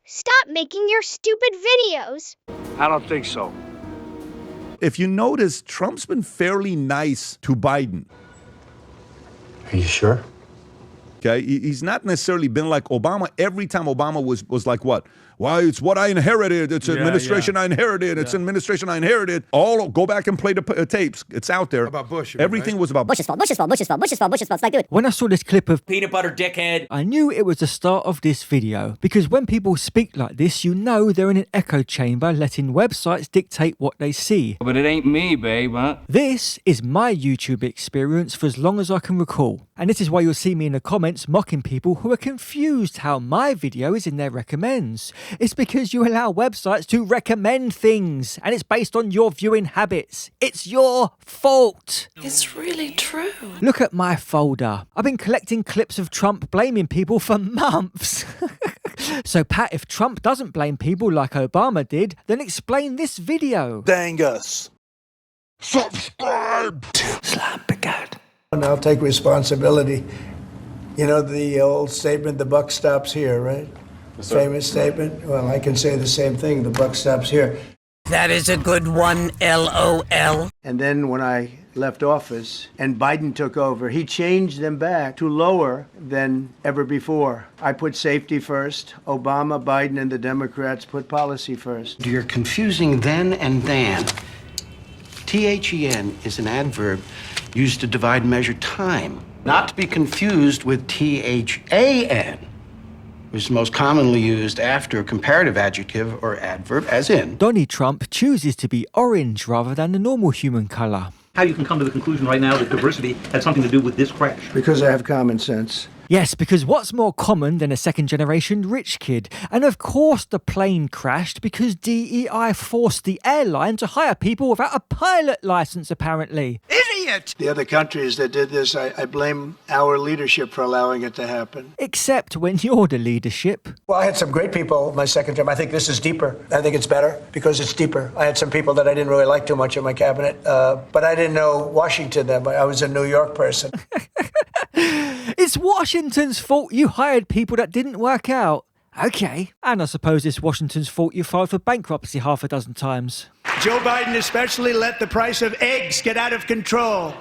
Stop making your stupid videos. I don't think so. If you notice, Trump's been fairly nice to Biden. Are you sure? Okay, he's not necessarily been like Obama. Every time Obama was like, what? Why, it's what I inherited. It's administration I inherited. It's administration I inherited. All go back and play the tapes. It's out there. About Bush. Everything was about Bush's fault. Bush's fault. Bush's fault. Bush's fault. Bush's fault. It's like, dude. When I saw this clip of peanut butter dickhead, I knew it was the start of this video, because when people speak like this, you know they're in an echo chamber letting websites dictate what they see. but it ain't me, babe, huh? This is my YouTube experience for as long as I can recall. And this is why you'll see me in the comments mocking people who are confused how my video is in their recommends. It's because you allow websites to recommend things, and it's based on your viewing habits. It's your fault. It's really true. Look at my folder. I've been collecting clips of Trump blaming people for months. So Pat, if Trump doesn't blame people like Obama did, then explain this video. Dang us. Subscribe. Slam begad. And I'll take responsibility. You know the old statement, the buck stops here, right? Famous statement. Well, I can say the same thing, the buck stops here. That is a good one, LOL. And then when I left office and Biden took over, he changed them back to lower than ever before. I put safety first. Obama, Biden, and the Democrats put policy first. You're confusing then and than. THEN is an adverb used to divide and measure time, not to be confused with THAN, which is most commonly used after a comparative adjective or adverb, as in. Donnie Trump chooses to be orange rather than the normal human colour. How you can come to the conclusion right now that diversity had something to do with this crash? Because I have common sense. Yes, because what's more common than a second-generation rich kid? And of course the plane crashed because DEI forced the airline to hire people without a pilot license, apparently. Idiot! The other countries that did this, I blame our leadership for allowing it to happen. Except when you're the leadership. Well, I had some great people my second term. I think this is deeper. I think it's better because it's deeper. I had some people that I didn't really like too much in my cabinet, but I didn't know Washington then. I was a New York person. It's Washington's fault you hired people that didn't work out. Okay. And I suppose it's Washington's fault you filed for bankruptcy half a dozen times. Joe Biden especially let the price of eggs get out of control.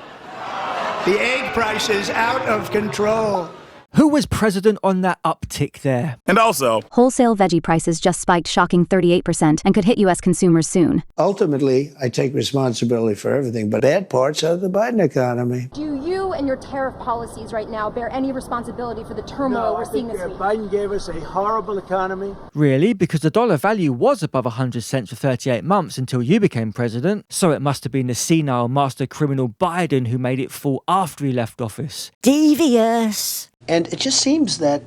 The egg price is out of control. Who was president on that uptick there? And also, wholesale veggie prices just spiked shocking 38% and could hit U.S. consumers soon. Ultimately, I take responsibility for everything, but bad parts of the Biden economy. Do you and your tariff policies right now bear any responsibility for the turmoil we're seeing this week? Biden gave us a horrible economy. Really? Because the dollar value was above 100 cents for 38 months until you became president. So it must have been the senile master criminal Biden who made it fall after he left office. Devious. And it just seems that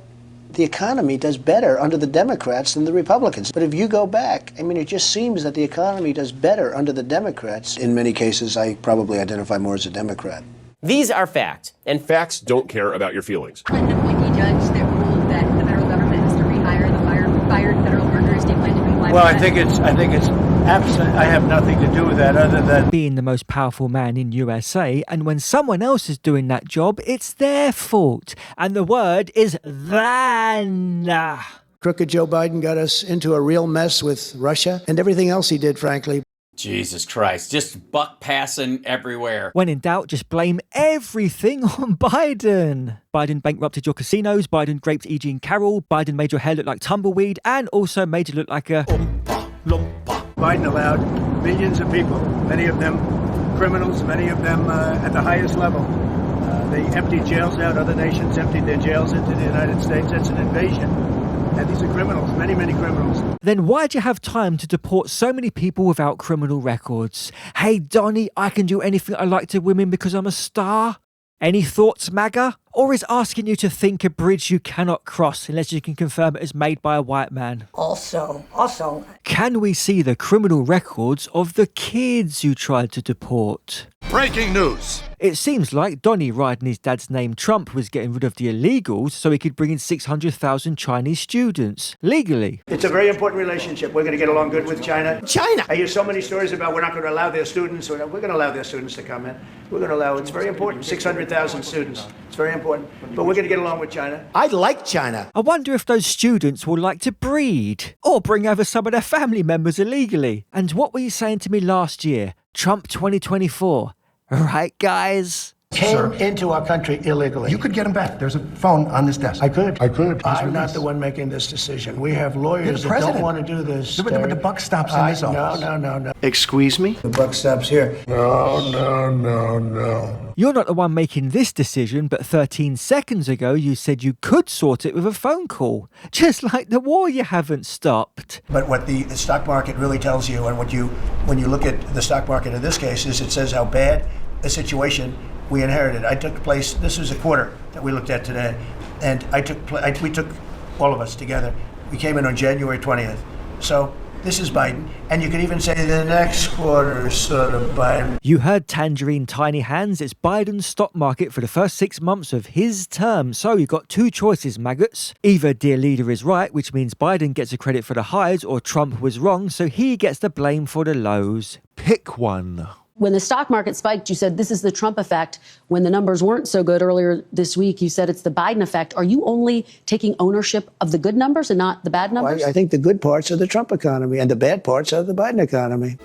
the economy does better under the Democrats than the Republicans. But if you go back, I mean, it just seems that the economy does better under the Democrats. In many cases, I probably identify more as a Democrat. These are facts, and facts don't care about your feelings. An appointee judge that ruled that the federal government has to rehire the fired federal workers. Do you plan to comply? Well, I think it's absent. I have nothing to do with that other than being the most powerful man in USA, and when someone else is doing that job, it's their fault. And the word is than. Crooked Joe Biden got us into a real mess with Russia and everything else he did, frankly. Jesus Christ, just buck passing everywhere. When in doubt, just blame everything on Biden. Biden bankrupted your casinos, Biden raped E. Jean Carroll, Biden made your hair look like tumbleweed, and also made you look like a... Biden allowed millions of people, many of them criminals, many of them at the highest level. They emptied jails out. Other nations emptied their jails into the United States. That's an invasion. And these are criminals, many, many criminals. Then why'd you have time to deport so many people without criminal records? Hey, Donnie, I can do anything I like to women because I'm a star? Any thoughts, MAGA? Or is asking you to think a bridge you cannot cross unless you can confirm it is made by a white man? Also. Can we see the criminal records of the kids you tried to deport? breaking news. It seems like Donnie riding his dad's name Trump was getting rid of the illegals so he could bring in 600,000 Chinese students, legally. It's a very important relationship. We're going to get along good with China. China! I hear so many stories about we're not going to allow their students, or we're going to allow their students to come in. We're going to allow, it's very important, 600,000 students. It's very important. But we're going to get along with China. I like China. I wonder if those students will like to breed or bring over some of their family members illegally. And what were you saying to me last year? Trump 2024. Right, guys? Came into our country illegally. You could get him back. There's a phone on this desk. I could. I'm not the one making this decision. We have lawyers that don't want to do this. But the buck stops in his office. No. Excuse me? The buck stops here. No. You're not the one making this decision, but 13 seconds ago you said you could sort it with a phone call. Just like the war you haven't stopped. But what the stock market really tells you, and when you look at the stock market in this case, is it says how bad a situation we inherited. This was a quarter that we looked at today, and we took all of us together. We came in on January 20th. So this is Biden, and you could even say the next quarter is sort of Biden. You heard Tangerine Tiny Hands. It's Biden's stock market for the first 6 months of his term. So you've got two choices, maggots. Either dear leader is right, which means Biden gets the credit for the highs, or Trump was wrong, so he gets the blame for the lows. Pick one. When the stock market spiked, you said this is the Trump effect. When the numbers weren't so good earlier this week, you said it's the Biden effect. Are you only taking ownership of the good numbers and not the bad numbers? I think the good parts are the Trump economy, and the bad parts are the Biden economy.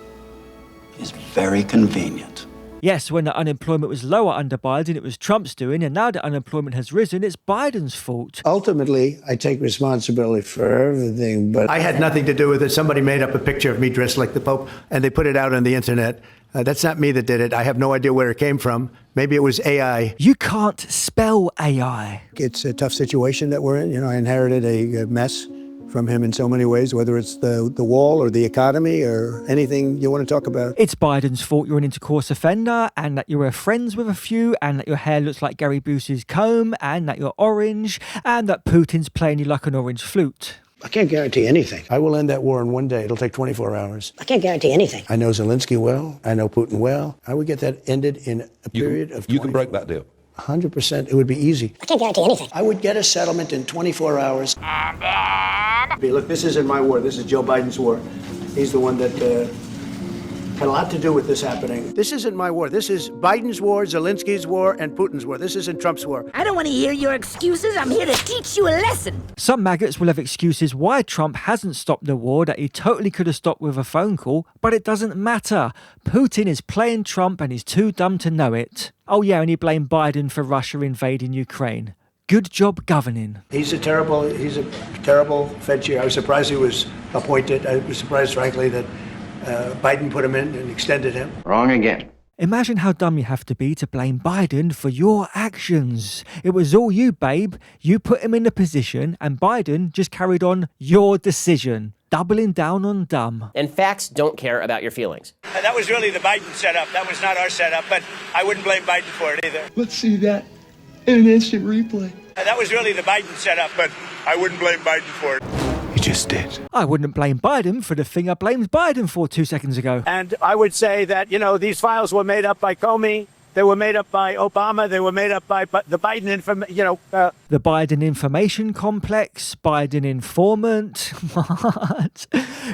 It's very convenient. Yes, when the unemployment was lower under Biden, it was Trump's doing, and now that unemployment has risen, it's Biden's fault. Ultimately, I take responsibility for everything, but I had nothing to do with it. Somebody made up a picture of me dressed like the Pope, and they put it out on the internet. That's not me that did it. I have no idea where it came from. Maybe it was AI. You can't spell AI. It's a tough situation that we're in. I inherited a mess from him in so many ways, whether it's the wall or the economy or anything you want to talk about. It's Biden's fault you're an intercourse offender, and that you're friends with a few, and that your hair looks like Gary Busey's comb, and that you're orange, and that Putin's playing you like an orange flute. I can't guarantee anything. I will end that war in one day. It'll take 24 hours. I can't guarantee anything. I know Zelensky well. I know Putin well. I would get that ended in a period of 24 You can break that deal. 100%. It would be easy. I can't guarantee anything. I would get a settlement in 24 hours. And then... Look, this isn't my war. This is Joe Biden's war. He's the one that had a lot to do with this happening. This isn't my war. This is Biden's war, Zelensky's war, and Putin's war. This isn't Trump's war. I don't want to hear your excuses. I'm here to teach you a lesson. Some maggots will have excuses why Trump hasn't stopped the war that he totally could have stopped with a phone call, but it doesn't matter. Putin is playing Trump and he's too dumb to know it. Oh yeah, and he blamed Biden for Russia invading Ukraine. Good job governing. He's a terrible Fed chair. I was surprised he was appointed. I was surprised, frankly, that Biden put him in and extended him. Wrong again. Imagine how dumb you have to be to blame Biden for your actions. It was all you, babe. You put him in the position, and Biden just carried on your decision. Doubling down on dumb. And facts don't care about your feelings. That was really the Biden setup. That was not our setup, but I wouldn't blame Biden for it either. Let's see that in an instant replay. That was really the Biden setup, but I wouldn't blame Biden for it. You just did. I wouldn't blame Biden for the thing I blamed Biden for 2 seconds ago. And I would say that, these files were made up by Comey. They were made up by Obama. They were made up by the Biden The Biden information complex, Biden informant. What?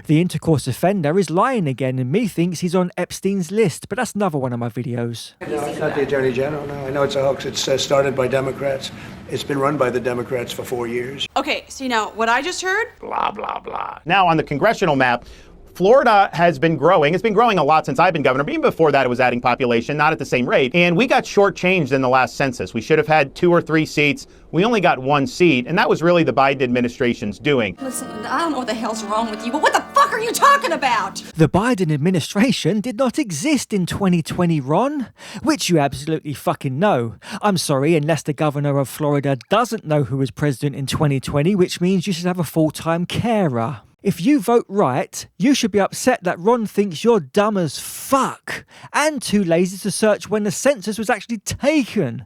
The intercourse offender is lying again, and methinks he's on Epstein's list, but that's another one of my videos. No, it's not the Attorney General. No, I know it's a hoax. It's started by Democrats. It's been run by the Democrats for 4 years. Okay, so what I just heard? Blah, blah, blah. Now on the congressional map, Florida has been growing. It's been growing a lot since I've been governor, but even before that it was adding population, not at the same rate. And we got shortchanged in the last census. We should have had 2 or 3 seats. We only got 1 seat, and that was really the Biden administration's doing. Listen, I don't know what the hell's wrong with you, but what the fuck are you talking about? The Biden administration did not exist in 2020, Ron, which you absolutely fucking know. I'm sorry, unless the governor of Florida doesn't know who was president in 2020, which means you should have a full-time carer. If you vote right, you should be upset that Ron thinks you're dumb as fuck and too lazy to search when the census was actually taken.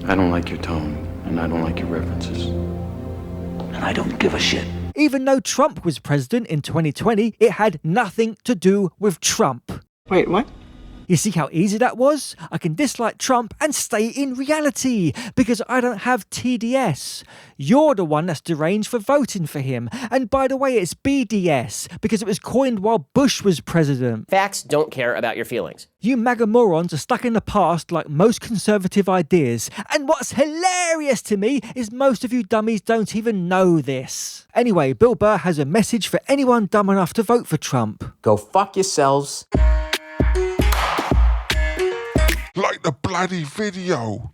I don't like your tone, and I don't like your references. And I don't give a shit. Even though Trump was president in 2020, it had nothing to do with Trump. Wait, what? You see how easy that was? I can dislike Trump and stay in reality because I don't have TDS. You're the one that's deranged for voting for him. And by the way, it's BDS because it was coined while Bush was president. Facts don't care about your feelings. You MAGA morons are stuck in the past like most conservative ideas. And what's hilarious to me is most of you dummies don't even know this. Anyway, Bill Burr has a message for anyone dumb enough to vote for Trump. Go fuck yourselves. Like the bloody video.